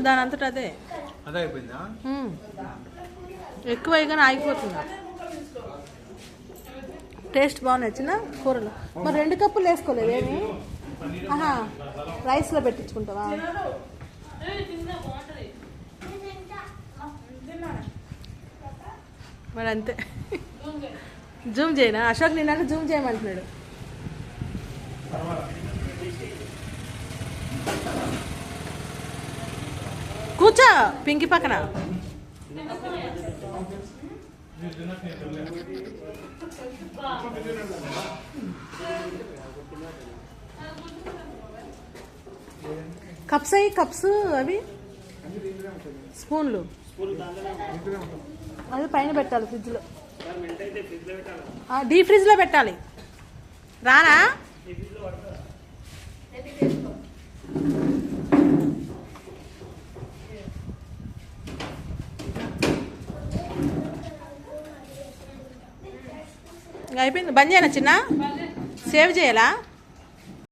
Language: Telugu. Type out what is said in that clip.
దాని అంతటా అదే ఎక్కువ కానీ ఆగిపోతుందా. టేస్ట్ బాగా నచ్చిన కూరలు. మరి 2 కప్పులు వేసుకోలేదు ఏమి? ఆహా, రైస్లో పెట్టించుకుంటావా? మరి అంతే. జూమ్ చేయనా? అశోక్ నిన్న జూమ్ చేయమంటున్నాడు. కూర్చో పింకి పక్కన. కప్స్ అయ్యి కప్స్ అవి స్పూన్లు అది పైన పెట్టాలి ఫ్రిడ్జ్లో. డీప్ ఫ్రిడ్జ్లో పెట్టాలి. రానా? అయిపోయింది. బంద్ చేయనా చిన్న? సేవ్ చేయాలా?